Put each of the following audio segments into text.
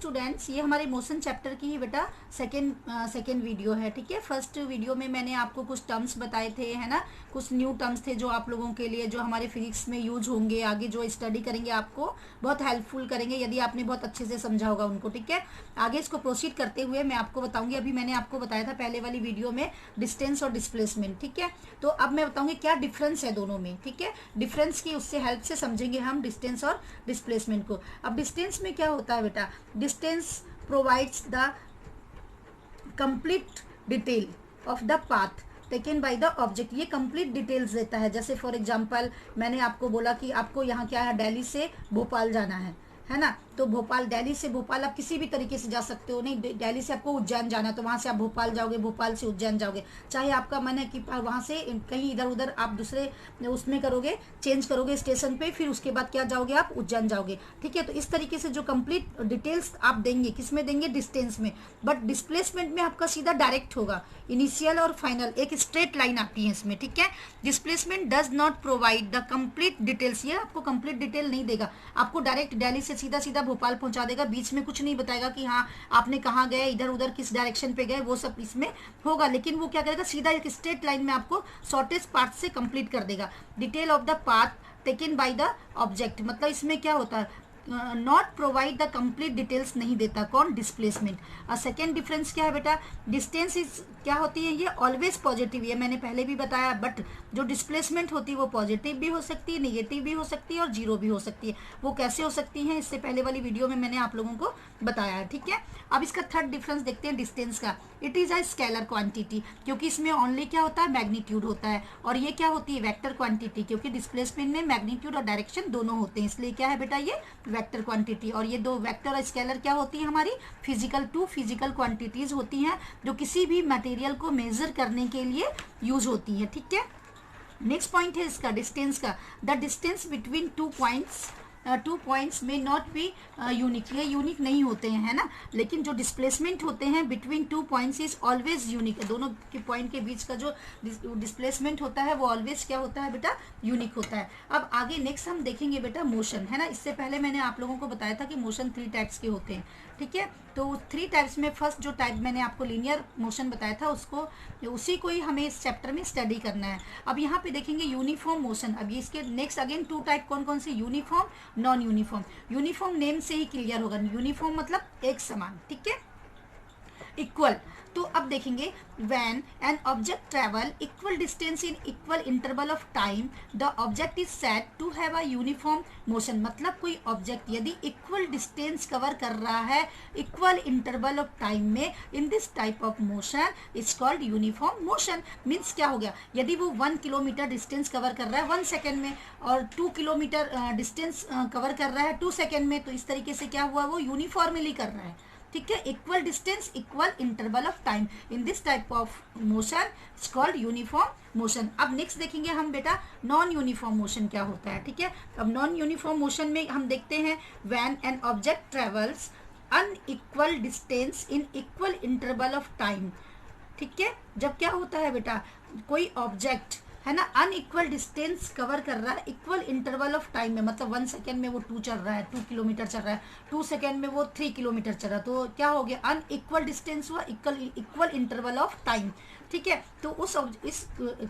Students, ये हमारे motion chapter की ही बेटा सेकेंड वीडियो है। ठीक है, फर्स्ट वीडियो में मैंने आपको कुछ टर्म्स बताए थे, है ना, कुछ न्यू टर्म्स थे जो आप लोगों के लिए, जो हमारे फिजिक्स में यूज होंगे, आगे जो स्टडी करेंगे आपको बहुत हेल्पफुल करेंगे यदि आपने बहुत अच्छे से समझा होगा उनको। ठीक है, आगे इसको प्रोसीड करते हुए मैं आपको बताऊंगी, अभी मैंने आपको बताया था पहले वाली वीडियो में डिस्टेंस और डिस्प्लेसमेंट। ठीक है, तो अब मैं बताऊंगी क्या डिफरेंस है दोनों में। ठीक है, डिफरेंस की उससे हेल्प से समझेंगे हम डिस्टेंस और डिस्प्लेसमेंट को। अब डिस्टेंस में क्या होता है बेटा, distance provides the complete detail of the path taken by the object. ये कंप्लीट डिटेल्स देता है। जैसे फॉर एग्जांपल मैंने आपको बोला कि आपको यहाँ क्या है, दिल्ली से भोपाल जाना है ना, तो भोपाल, दिल्ली से भोपाल आप किसी भी तरीके से जा सकते हो। नहीं, दिल्ली से आपको उज्जैन जाना है तो वहाँ से आप भोपाल जाओगे, भोपाल से उज्जैन जाओगे। चाहे आपका मन है कि वहाँ से कहीं इधर उधर आप दूसरे उसमें करोगे, चेंज करोगे स्टेशन पे, फिर उसके बाद क्या जाओगे आप, उज्जैन जाओगे। ठीक है, तो इस तरीके से जो कंप्लीट डिटेल्स आप देंगे, किस में देंगे, डिस्टेंस में। बट डिस्प्लेसमेंट में आपका सीधा डायरेक्ट होगा, इनिशियल और फाइनल एक स्ट्रेट लाइन आती है इसमें। ठीक है, displacement does not provide the complete details. ये आपको कंप्लीट डिटेल नहीं देगा, आपको डायरेक्ट दिल्ली से सीधा सीधा भोपाल पहुंचा देगा, बीच में कुछ नहीं बताएगा कि हाँ आपने कहाँ गए, इधर उधर किस डायरेक्शन पे गए, वो सब इसमें होगा। लेकिन वो क्या करेगा, सीधा एक स्ट्रेट लाइन में आपको शॉर्टेस्ट पाथ से कंप्लीट कर देगा। Detail of the path taken by the object, मतलब इसमें क्या होता है, not provide the complete details नहीं देता कौन, डिस्प्लेसमेंट। और सेकेंड डिफरेंस क्या है बेटा, डिस्टेंस इज क्या होती है, ये ऑलवेज पॉजिटिव, ये मैंने पहले भी बताया। बट जो डिस्प्लेसमेंट होती है वो पॉजिटिव भी हो सकती है, नेगेटिव भी हो सकती है और जीरो भी हो सकती है। वो कैसे हो सकती है, इससे पहले वाली वीडियो में मैंने आप लोगों को बताया है। ठीक है, अब इसका थर्ड डिफरेंस देखते हैं डिस्टेंस का। It is a scalar quantity, क्योंकि इसमें ओनली क्या होता है, मैग्नीट्यूड होता है। और ये क्या होती है, वेक्टर क्वांटिटी, क्योंकि डिस्प्लेसमेंट में मैग्नीट्यूड और डायरेक्शन दोनों होते हैं, इसलिए क्या है बेटा, ये वेक्टर क्वांटिटी। और ये दो वेक्टर और स्केलर क्या होती है, हमारी फिजिकल क्वांटिटीज होती हैं, जो किसी भी मटेरियल को मेजर करने के लिए यूज होती है। ठीक है, नेक्स्ट पॉइंट है इसका डिस्टेंस का, the distance between two points में नॉट बी यूनिक। ये यूनिक नहीं होते हैं, है ना, लेकिन जो डिस्प्लेसमेंट होते हैं between two points is always unique. दोनों के पॉइंट के बीच का जो डिस्प्लेसमेंट होता है वो ऑलवेज क्या होता है बेटा, यूनिक होता है। अब आगे नेक्स्ट हम देखेंगे बेटा मोशन, है ना। इससे पहले मैंने आप लोगों को बताया था कि मोशन 3 टाइप्स के होते हैं। ठीक है, तो 3 टाइप्स में फर्स्ट जो टाइप मैंने आपको लीनियर मोशन बताया था, उसी को ही हमें इस चैप्टर में स्टडी करना है। अब यहाँ पे देखेंगे यूनिफॉर्म मोशन। अब ये इसके नेक्स्ट अगेन 2 टाइप कौन कौन से, uniform, non uniform. Uniform name से ही क्लियर होगा, यूनिफॉर्म मतलब एक समान। ठीक है, इक्वल। तो अब देखेंगे when an object travel equal distance in equal interval of time the object is said to have a uniform motion. मतलब कोई ऑब्जेक्ट यदि इक्वल डिस्टेंस कवर कर रहा है इक्वल इंटरवल ऑफ टाइम में, in this type of motion is called uniform motion. Means क्या हो गया, यदि वो 1 किलोमीटर डिस्टेंस कवर कर रहा है 1 सेकेंड में और 2 किलोमीटर डिस्टेंस कवर कर रहा है 2 सेकेंड में, तो इस तरीके से क्या हुआ, वो यूनिफॉर्मली कर रहा है। ठीक है, equal distance equal interval of time, in this type of motion it's called uniform motion. अब नेक्स्ट देखेंगे हम बेटा नॉन यूनिफॉर्म मोशन क्या होता है। ठीक है, अब नॉन यूनिफॉर्म मोशन में हम देखते हैं when an object travels unequal distance in equal interval of time. ठीक है, जब क्या होता है बेटा, कोई ऑब्जेक्ट है ना अनइक्वल डिस्टेंस कवर कर रहा है इक्वल इंटरवल ऑफ टाइम में, मतलब 1 सेकेंड में वो 2 चल रहा है, 2 किलोमीटर चल रहा है, 2 सेकेंड में वो 3 किलोमीटर चल रहा है, तो क्या हो गया, अनइक्वल डिस्टेंस हुआ इक्वल इंटरवल ऑफ टाइम। ठीक है, तो इस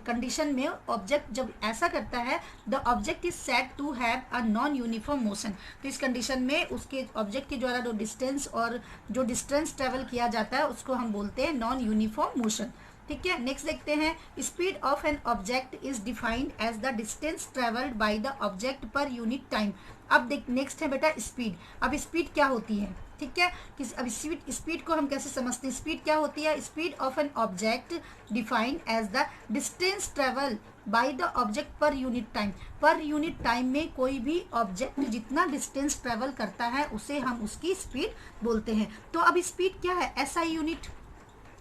कंडीशन में ऑब्जेक्ट जब ऐसा करता है, the object is said to have a non uniform motion. तो इस कंडीशन में उसके ऑब्जेक्ट के द्वारा जो डिस्टेंस ट्रेवल किया जाता है उसको हम बोलते हैं नॉन यूनिफॉर्म मोशन। ठीक है, नेक्स्ट देखते हैं speed of an object is defined as the distance travelled by the object per unit time. अब नेक्स्ट है बेटा स्पीड। अब स्पीड क्या होती है, ठीक है, अब स्पीड को हम कैसे समझते हैं, स्पीड क्या होती है, speed of an object defined as the distance travel by the object per unit time. Per unit time में कोई भी ऑब्जेक्ट जितना डिस्टेंस ट्रेवल करता है उसे हम उसकी स्पीड बोलते हैं। तो अब स्पीड क्या है, एसआई यूनिट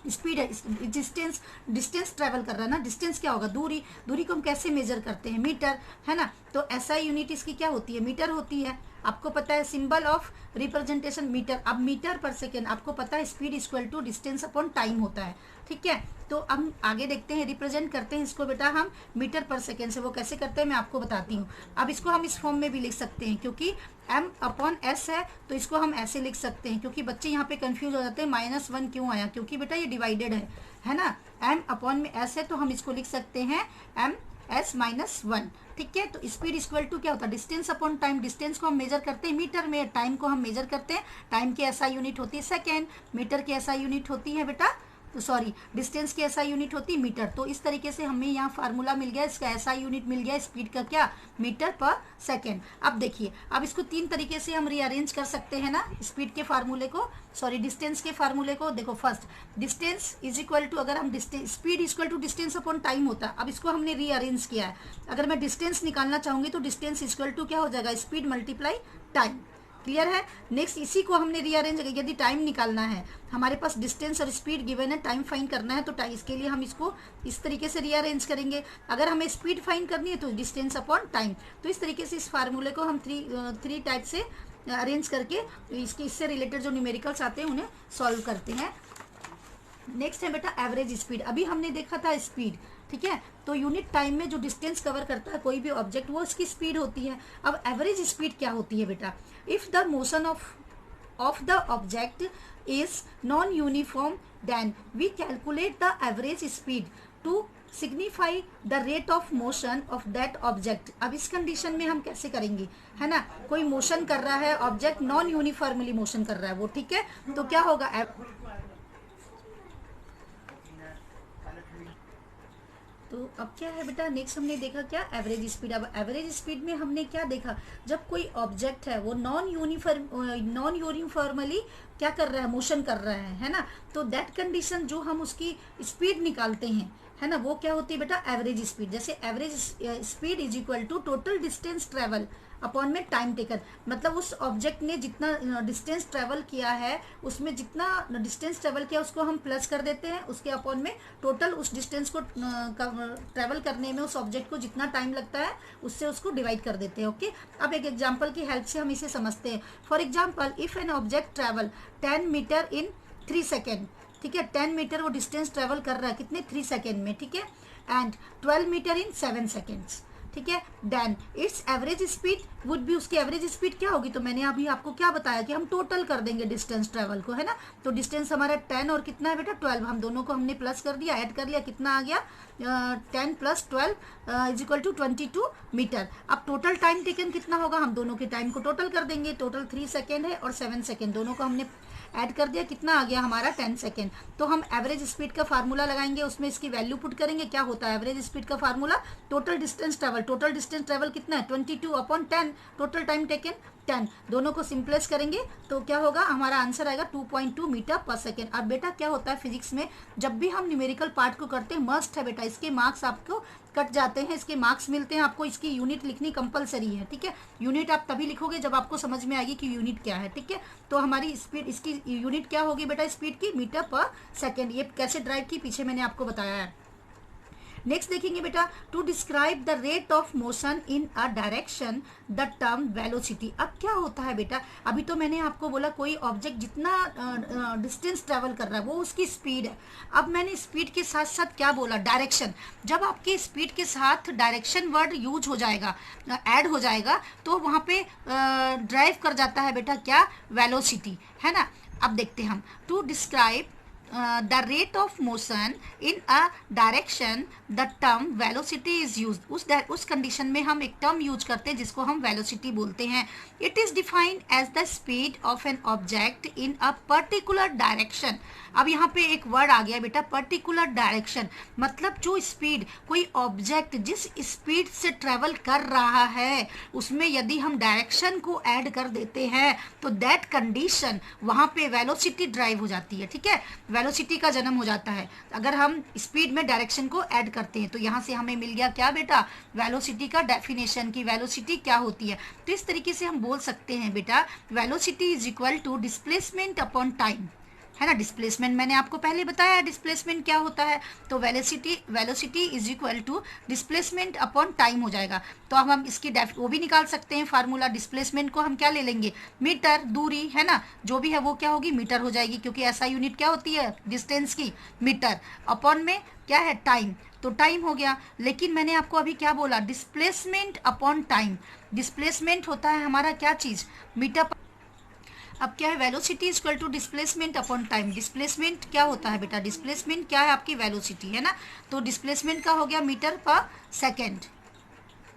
स्पीड है, डिस्टेंस ट्रेवल कर रहा है ना। डिस्टेंस क्या होगा, दूरी को हम कैसे मेजर करते हैं, मीटर, है ना। तो एसआई यूनिट इसकी क्या होती है, मीटर होती है। आपको पता है सिंबल ऑफ रिप्रेजेंटेशन मीटर। अब मीटर पर सेकेंड आपको पता है speed equal to distance upon time होता है, ठीक है। तो हम आगे देखते हैं, रिप्रेजेंट करते हैं इसको बेटा हम मीटर पर सेकेंड से। वो कैसे करते हैं मैं आपको बताती हूँ। अब इसको हम इस फॉर्म में भी लिख सकते हैं, क्योंकि m अपॉन s है तो इसको हम ऐसे लिख सकते हैं, क्योंकि बच्चे यहाँ पे कंफ्यूज हो जाते हैं -1 क्यों आया, क्योंकि बेटा ये डिवाइडेड है ना। m अपॉन में s है तो हम इसको लिख सकते हैं m s-1, ठीक है। तो स्पीड इक्वल टू क्या होता है, डिस्टेंस अपॉन टाइम। डिस्टेंस को हम मेजर करते हैं मीटर में, टाइम को हम मेजर करते हैं, टाइम की SI यूनिट होती है सेकेंड, मीटर की SI यूनिट होती है बेटा, तो सॉरी डिस्टेंस की SI यूनिट होती है मीटर। तो इस तरीके से हमें यहाँ फार्मूला मिल गया, इसका SI यूनिट मिल गया स्पीड का क्या, मीटर पर सेकेंड। अब देखिए, अब इसको 3 तरीके से हम रीअरेंज कर सकते हैं ना स्पीड के फार्मूले को, सॉरी डिस्टेंस के फार्मूले को। देखो first distance is equal to, अगर हम distance, speed equal to distance upon time होता है। अब इसको हमने रीअरेंज किया है, अगर मैं डिस्टेंस निकालना चाहूंगी तो डिस्टेंस इक्वल टू क्या हो जाएगा, स्पीड मल्टीप्लाई टाइम। क्लियर है। नेक्स्ट इसी को हमने रीअरेंज, यदि टाइम निकालना है, हमारे पास डिस्टेंस और स्पीड गिवन है, टाइम फाइंड करना है, तो इसके लिए हम इसको इस तरीके से रीअरेंज करेंगे। अगर हमें स्पीड फाइंड करनी है तो डिस्टेंस अपॉन टाइम। तो इस तरीके से इस फार्मूले को हम थ्री टाइप से अरेंज करके इससे रिलेटेड जो न्यूमेरिकल्स आते हैं उन्हें सॉल्व करते हैं। नेक्स्ट है बेटा एवरेज स्पीड। अभी हमने देखा था स्पीड, ठीक है। तो यूनिट टाइम में जो डिस्टेंस कवर करता है कोई भी ऑब्जेक्ट, वो उसकी स्पीड होती है। अब एवरेज स्पीड क्या होती है बेटा, if the motion of the object is non uniform then we calculate the average speed to signify the rate of motion of that object. अब इस कंडीशन में हम कैसे करेंगे, है ना, कोई मोशन कर रहा है ऑब्जेक्ट, नॉन यूनिफॉर्मली मोशन कर रहा है वो, ठीक है। तो क्या होगा, तो अब क्या है बेटा, नेक्स्ट हमने देखा क्या, एवरेज स्पीड। अब एवरेज स्पीड में हमने क्या देखा, जब कोई ऑब्जेक्ट है वो नॉन यूनिफॉर्मली क्या कर रहा है, मोशन कर रहा है ना, तो दैट कंडीशन जो हम उसकी स्पीड निकालते हैं, है ना, वो क्या होती है बेटा, एवरेज स्पीड। जैसे average speed is equal to total distance travel upon में टाइम टेकन। मतलब उस ऑब्जेक्ट ने जितना डिस्टेंस ट्रेवल किया है, उसमें जितना डिस्टेंस ट्रेवल किया उसको हम प्लस कर देते हैं, उसके अपॉन में टोटल उस डिस्टेंस को ट्रेवल करने में उस ऑब्जेक्ट को जितना टाइम लगता है उससे उसको डिवाइड कर देते हैं। ओके, अब एक एग्जाम्पल की हेल्प से हम इसे समझते हैं। For example, if an object travel 10 metre in 3 second, ठीक है, 10 मीटर वो डिस्टेंस ट्रेवल कर रहा है कितने, 3 सेकेंड में, ठीक है, एंड 12 मीटर इन 7 सेकेंड्स, ठीक है, then its average speed would be, उसकी एवरेज स्पीड क्या होगी, तो मैंने अभी आपको क्या बताया कि हम टोटल कर देंगे डिस्टेंस ट्रेवल को, है ना। तो डिस्टेंस हमारा 10 और कितना है बेटा 12, हम दोनों को हमने प्लस कर दिया, ऐड कर लिया, कितना आ गया 10 + 12 इज इक्वल टू 22 मीटर। अब टोटल टाइम टेकन कितना होगा, हम दोनों के टाइम को टोटल कर देंगे, टोटल 3 सेकेंड है और 7 सेकेंड, दोनों को हमने ऐड कर दिया, कितना आ गया हमारा 10 सेकेंड। तो हम एवरेज स्पीड का फार्मूला लगाएंगे, उसमें इसकी वैल्यू पुट करेंगे, क्या होता है एवरेज स्पीड का formula, total distance travel, total distance travel कितना है 22/10, टोटल टाइम टेकन 10, दोनों को सिंपलेस करेंगे तो क्या होगा, हमारा आंसर आएगा 2.2 मीटर पर सेकेंड। अब बेटा क्या होता है फिजिक्स में, जब भी हम न्यूमेरिकल पार्ट को करते हैं, मस्ट है बेटा, इसके मार्क्स आपको कट जाते हैं, इसके मार्क्स मिलते हैं, आपको इसकी यूनिट लिखनी कंपलसरी है, ठीक है। यूनिट आप तभी लिखोगे जब आपको समझ में आएगी कि यूनिट क्या है, ठीक है। तो हमारी स्पीड, इसकी यूनिट क्या होगी बेटा स्पीड की, मीटर पर सेकेंड। ये कैसे ड्राइव की पीछे मैंने आपको बताया है। नेक्स्ट देखेंगे बेटा, to describe the rate of motion in a direction the term velocity. अब क्या होता है बेटा, अभी तो मैंने आपको बोला कोई ऑब्जेक्ट जितना डिस्टेंस ट्रेवल कर रहा है वो उसकी स्पीड है। अब मैंने स्पीड के साथ साथ क्या बोला, डायरेक्शन। जब आपके स्पीड के साथ डायरेक्शन वर्ड यूज हो जाएगा, ऐड हो जाएगा, तो वहाँ पे ड्राइव कर जाता है बेटा क्या, वेलोसिटी, है ना। अब देखते हैं हम, to describe the rate of motion in a direction the term velocity is used। उस कंडीशन में हम एक टर्म यूज करते हैं जिसको हम वेलोसिटी बोलते हैं। It is defined as the speed of an object in a particular direction. अब यहाँ पे एक वर्ड आ गया बेटा, पर्टिकुलर डायरेक्शन, मतलब जो स्पीड कोई ऑब्जेक्ट जिस स्पीड से ट्रेवल कर रहा है उसमें यदि हम डायरेक्शन को ऐड कर देते हैं तो दैट कंडीशन वहाँ पे वेलोसिटी ड्राइव हो जाती है, ठीक है, वेलोसिटी का जन्म हो जाता है अगर हम स्पीड में डायरेक्शन को ऐड करते हैं। तो यहाँ से हमें मिल गया क्या बेटा, वेलोसिटी का डेफिनेशन की वेलोसिटी क्या होती है। तो इस तरीके से हम बोल सकते हैं बेटा, velocity is equal to displacement upon time, है ना। डिस्प्लेसमेंट मैंने आपको पहले बताया डिस्प्लेसमेंट क्या होता है, तो velocity is equal to displacement upon time हो जाएगा। तो अब हम इसकी वो भी निकाल सकते हैं फार्मूला। डिस्प्लेसमेंट को हम क्या ले लेंगे, मीटर, दूरी है ना, जो भी है वो क्या होगी, मीटर हो जाएगी, क्योंकि ऐसा यूनिट क्या होती है डिस्टेंस की, मीटर। अपॉन में क्या है, टाइम, तो टाइम हो गया। लेकिन मैंने आपको अभी क्या बोला, डिस्प्लेसमेंट अपॉन टाइम। डिस्प्लेसमेंट होता है हमारा क्या चीज़, मीटर। अब क्या है, velocity is equal to displacement upon time. Displacement क्या होता है बेटा, डिस्प्लेसमेंट क्या है आपकी वेलोसिटी, है ना। तो डिस्प्लेसमेंट का हो गया मीटर पर सेकेंड,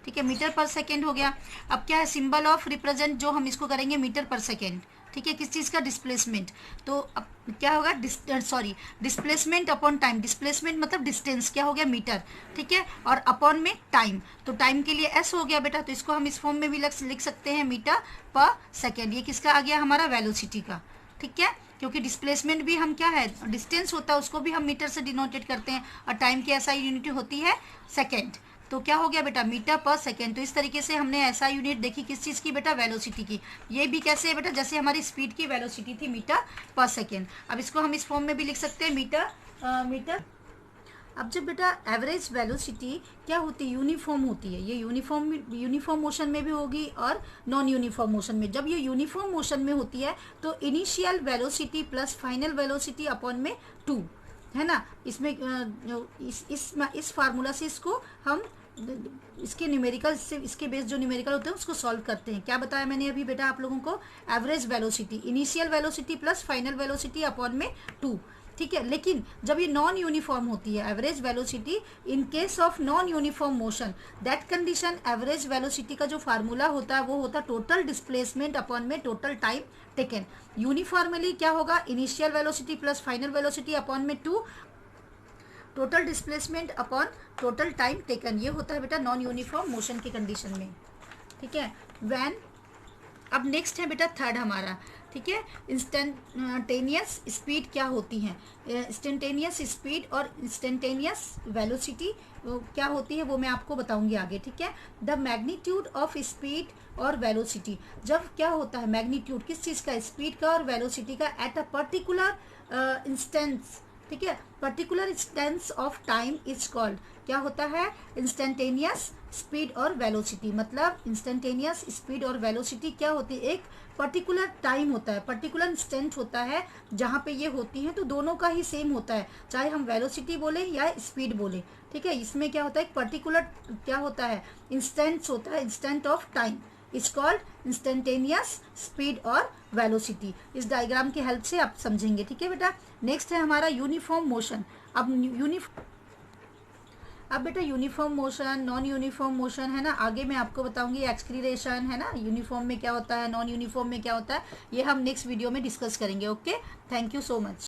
ठीक है, मीटर पर सेकेंड हो गया। अब क्या है, सिंबल ऑफ रिप्रेजेंट जो हम इसको करेंगे मीटर पर सेकेंड, ठीक है, किस चीज़ का, डिस्प्लेसमेंट। तो अब क्या होगा, डिस्प्लेसमेंट अपॉन टाइम। डिस्प्लेसमेंट मतलब डिस्टेंस, क्या हो गया, मीटर, ठीक है, और अपॉन में टाइम, तो टाइम के लिए एस हो गया बेटा। तो इसको हम इस फॉर्म में भी लिख सकते हैं, मीटर पर सेकेंड। ये किसका आ गया, हमारा वेलोसिटी का, ठीक है, क्योंकि डिस्प्लेसमेंट भी हम क्या है, डिस्टेंस होता है, उसको भी हम मीटर से डिनोटेट करते हैं, और टाइम की ऐसा यूनिट होती है सेकेंड। तो क्या हो गया बेटा, मीटर पर सेकेंड। तो इस तरीके से हमने ऐसा यूनिट देखी किस चीज़ की बेटा, वेलोसिटी की। ये भी कैसे है बेटा, जैसे हमारी स्पीड की वेलोसिटी थी मीटर पर सेकेंड। अब इसको हम इस फॉर्म में भी लिख सकते हैं, मीटर। अब जब बेटा एवरेज वेलोसिटी क्या होती है, यूनिफॉर्म होती है। ये यूनिफॉर्म मोशन में भी होगी और नॉन यूनिफॉर्म मोशन में। जब ये यूनिफॉर्म मोशन में होती है तो initial velocity plus final velocity upon में 2, है ना। इसमें इस फार्मूला से इसको हम इसके न्यूमेरिकल से, इसके बेस जो न्यूमेरिकल होते हैं उसको सॉल्व करते हैं। क्या बताया मैंने अभी बेटा आप लोगों को, average velocity, initial velocity plus final velocity upon में 2, ठीक है। लेकिन जब ये नॉन यूनिफॉर्म होती है average velocity, in case of non uniform motion, that condition average velocity का जो फार्मूला होता है वो होता है टोटल डिस्प्लेसमेंट अपॉन में टोटल टाइम टेकन। यूनिफॉर्मली क्या होगा, initial velocity plus final velocity upon में 2, total displacement upon total time taken. ये होता है बेटा नॉन यूनिफॉर्म मोशन की कंडीशन में, ठीक है। व्हेन, अब नेक्स्ट है बेटा थर्ड हमारा, ठीक है, इंस्टेंटेनियस स्पीड क्या होती है। इंस्टेंटेनियस स्पीड और इंस्टेंटेनियस वेलोसिटी क्या होती है वो मैं आपको बताऊंगी आगे, ठीक है। द मैग्नीट्यूड ऑफ स्पीड और वेलोसिटी, जब क्या होता है मैग्नीट्यूड किस चीज़ का, स्पीड का और वेलोसिटी का, एट अ पर्टिकुलर इंस्टेंस, ठीक है, particular instance of time is called, क्या होता है, इंस्टेंटेनियस स्पीड और वेलोसिटी। मतलब इंस्टेंटेनियस स्पीड और वेलोसिटी क्या होती है, एक पर्टिकुलर टाइम होता है, पर्टिकुलर इंस्टेंट होता है जहाँ पे ये होती हैं, तो दोनों का ही सेम होता है, चाहे हम वेलोसिटी बोले या स्पीड बोले, ठीक है। इसमें क्या होता है, एक पर्टिकुलर क्या होता है, इंस्टेंट्स होता है, instant of time is called instantaneous speed और वेलोसिटी। इस डायग्राम की हेल्प से आप समझेंगे, ठीक है बेटा। नेक्स्ट है हमारा यूनिफॉर्म मोशन। अब बेटा uniform motion, non uniform motion, है ना, आगे मैं आपको बताऊंगी। एक्सक्रीरेशन, है ना, यूनिफॉर्म में क्या होता है, नॉन यूनिफॉर्म में क्या होता है, ये हम नेक्स्ट वीडियो में डिस्कस करेंगे। Okay, thank you so much.